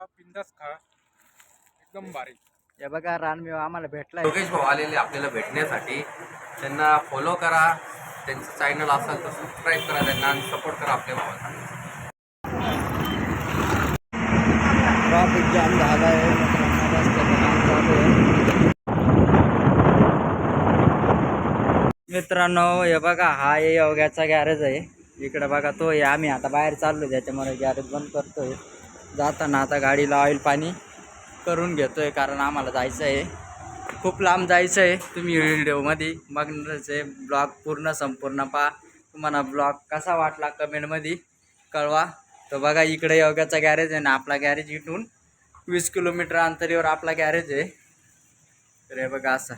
बिंदास खा, एकदम भारी. हे बघा रानमेवा आम्हाला भेटला. योगेश भाऊ आलेले आपल्याला भेटण्यासाठी. त्यांना फॉलो करा, त्यांचं चॅनल असेल तर सबस्क्राईब करा त्यांना आणि सपोर्ट करा आपल्या भावाला. ट्रॅफिक जाम झाला आहे, रस्त्याचं काम चालू आहे. मित्रांनो हे बघा हा आहे योग्याचा गॅरेज आहे. इकडे बघा तो आहे. आम्ही आता बाहेर चाललो त्याच्यामुळे गॅरेज बंद करतोय. जाताना आता गाडीला ऑइल पाणी करून घेतोय कारण आम्हाला जायचं आहे, खूप लांब जायचं आहे. तुम्ही व्हिडिओमध्ये बघणारच आहे. ब्लॉग पूर्ण संपूर्ण पहा. तुम्हाला ब्लॉग कसा वाटला कमेंटमध्ये कळवा. तर बघा इकडे योग्याचा गॅरेज आहे ना, आपला गॅरेज इथून 20 किलोमीटर अंतरीवर आपला गॅरेज आहे. तर हे बघा असं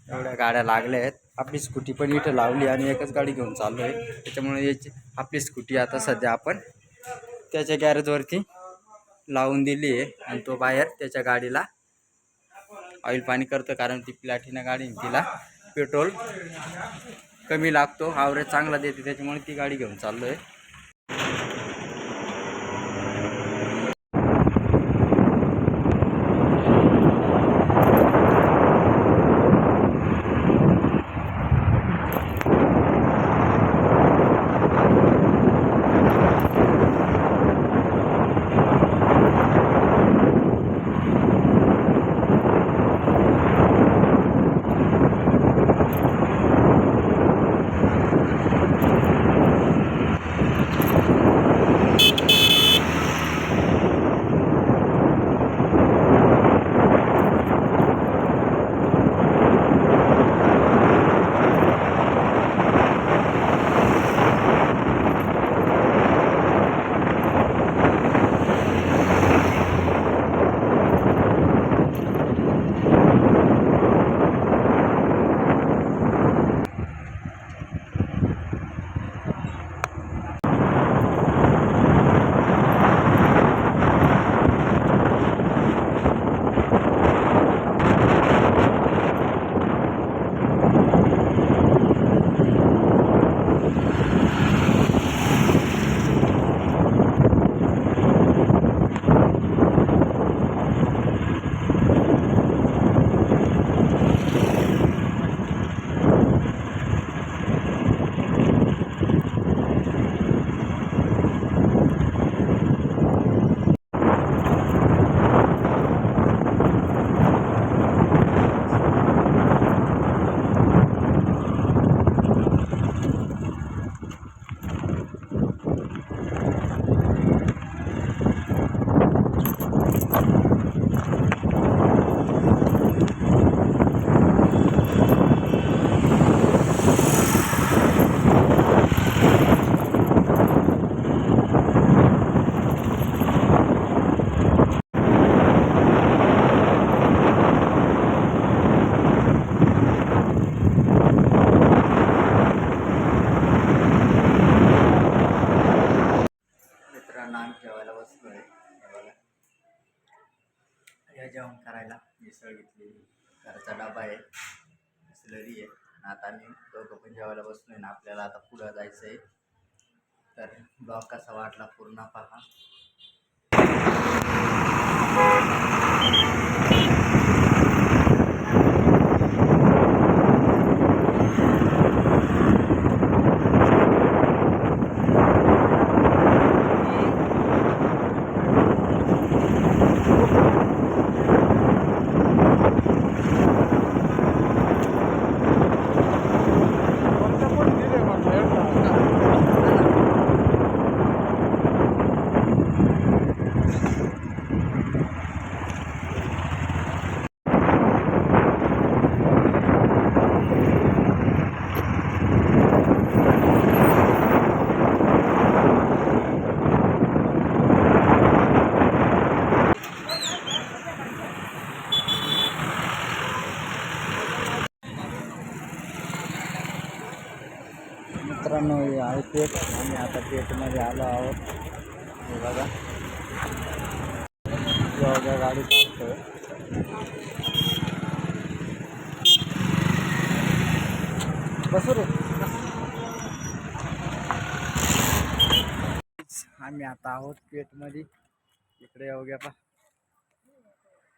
एवढ्या गाड्या लागल्या आहेत. आपली स्कूटी पण इथं लावली आणि एकच गाडी घेऊन चाललो आहे. त्याच्यामुळे याची आपली स्कूटी आता सध्या आपण त्याच्या गॅरेजवरती लावून दिली आहे आणि तो बाहेर त्याच्या गाडीला ऑइल पाणी करतो कारण ती प्लॅटिना गाडी तिला पेट्रोल कमी लागतो, ॲव्हरेज चांगला देते, त्याच्यामुळे ती गाडी घेऊन चाललो आहे. जेवायला बसलोय. या जेवण करायला मिसळ घेतली, घरचा डबा आहे, बिस्लरी आहे. आता आम्ही दोघं पण जेवायला बसलोय ना. आपल्याला आता पुढं जायचं आहे. तर ब्लॉग कसा वाटला पूर्ण पहा. मित्रांनो हे आहे पेठ. आम्ही आता पेठमध्ये आलो आहोत. हे बघा जेव्हा गाडी काढतोय. बसू रे. आम्ही आता आहोत पेठमध्ये. इकडे येऊ पा.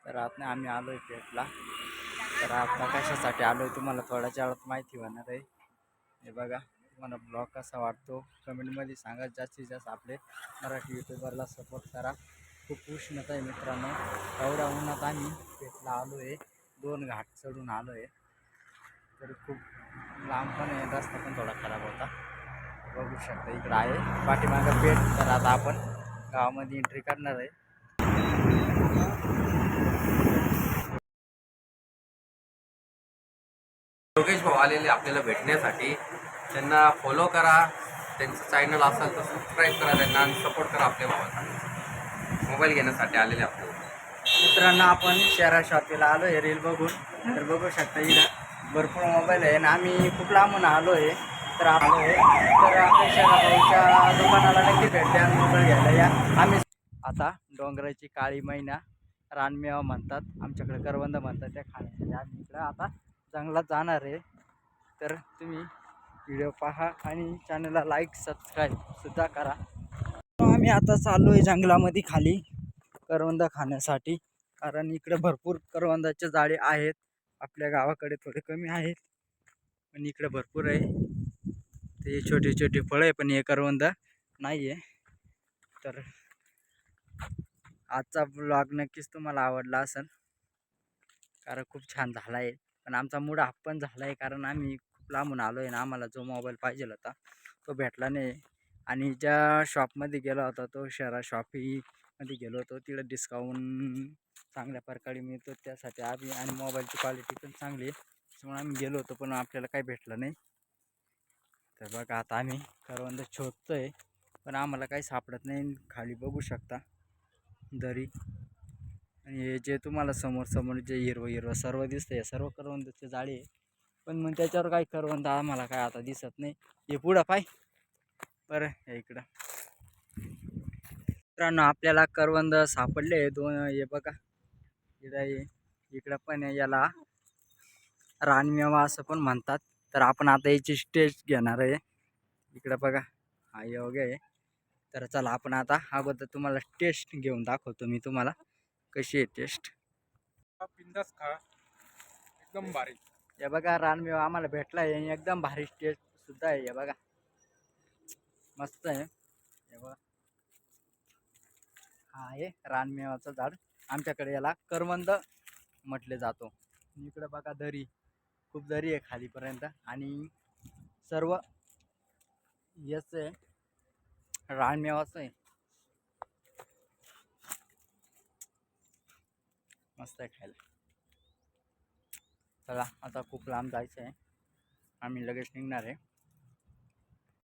तर आता आम्ही आलो आहे पेठला. तर आता कशासाठी आलो आहे तुम्हाला थोड्याच्या वेळात माहिती होणार आहे. हे बघा, तुम्हाला ब्लॉग कसा वाटतो कमेंटमध्ये सांगा. जास्तीत जास्त आपले मराठी यूट्यूबरला सपोर्ट करा. खूप उष्णता आहे मित्रांनो. एवढ्या उन्हात आम्ही पेठला आलो आहे. 2 घाट चढून आलो आहे. तर खूप लांब पण आहे, रस्ता पण थोडा खराब होता. बघू शकता इकडं आहे पाठीमागं पेठ. तर आता आपण गावामध्ये एंट्री करणार आहे. योगेश भाऊ आलेले आपल्याला भेटण्यासाठी. त्यांना फॉलो करा, त्यांचं चॅनल असेल तर सबस्क्राईब करा त्यांना आणि सपोर्ट करा आपल्या भावाला. मोबाईल घेण्यासाठी आलेले आपल्याला. मित्रांनो आपण शहरा शॉपीला आलो आहे रील बघून. तर बघू शकता इकडं भरपूर मोबाईल आहे आणि आम्ही खूप लांबून आलो आहे. तर आपल्या शहराच्या दुकानाला नक्की भेट द्या आणि मोबाईल घ्यायला या. आम्ही आता डोंगराची काळी मैना रानमेवा म्हणतात, आमच्याकडे करवंद म्हणतात, त्या खाण्यासाठी आम्ही इकडं आता जंगलात जाणार आहे. तर तुम्ही व्हिडिओ पहा आणि चॅनलला लाईक सबस्क्राईबसुद्धा करा. आम्ही आता चाललो आहे जंगलामध्ये खाली करवंद खाण्यासाठी. कारण इकडे भरपूर करवंदाचे झाडे आहेत. आपल्या गावाकडे थोडे कमी आहेत पण इकडे भरपूर आहे. ते छोटे छोटे फळं आहे पण हे करवंद नाही आहे. तर आजचा ब्लॉग नक्कीच तुम्हाला आवडला असेल कारण खूप छान झाला आहे. पण आमचा मूड अप पण झाला आहे कारण आम्ही खूप लांबून आलो आहे ना. आम्हाला जो मोबाईल पाहिजे होता तो भेटला नाही. आणि ज्या शॉपमध्ये गेला होता तो शहरा शॉपीमध्ये गेलो होतो. तिकडे डिस्काउंट चांगल्या प्रकारे मिळतो त्यासाठी आम्ही, आणि मोबाईलची क्वालिटी पण चांगली आहे त्यामुळे आम्ही गेलो होतो पण आपल्याला काही भेटलं नाही. तर बघा आता आम्ही करवंद शोधतो आहे पण आम्हाला काही सापडत नाही. खाली बघू शकता दरी, आणि हे जे तुम्हाला समोर जे हिरवं सर्व दिसतंय सर्व करवंदाचे झाडे आहे. पण मग त्याच्यावर काही करवंद आम्हाला काय आता दिसत नाही. हे पुढं पाय बरं, हे इकडं मित्रांनो आपल्याला करवंद सापडले 2. हे बघा इकडं पण याला रानमेवा असं पण म्हणतात. तर आपण आता याची टेस्ट घेणार आहे. इकडं बघा हा योग आहे. तर चला आपण आता अगोदर तुम्हाला टेस्ट घेऊन दाखवतो मी तुम्हाला कशी आहे टेस्ट. बिंदास खा, एकदम भारी. हे बघा रानमेवा आम्हाला भेटला आहे आणि एकदम भारी टेस्ट सुद्धा आहे. हे बघा मस्त आहे. हे बघा हा आहे रानमेवाचं झाड. आमच्याकडे याला करवंद म्हटले जातो. इकडे बघा दरी, खूप दरी आहे खालीपर्यंत आणि सर्व याच आहे रानमेवाचं आहे. मस्त आहे खायला. चला आता खूप लांब जायचं आहे, आम्ही लगेच निघणार आहे.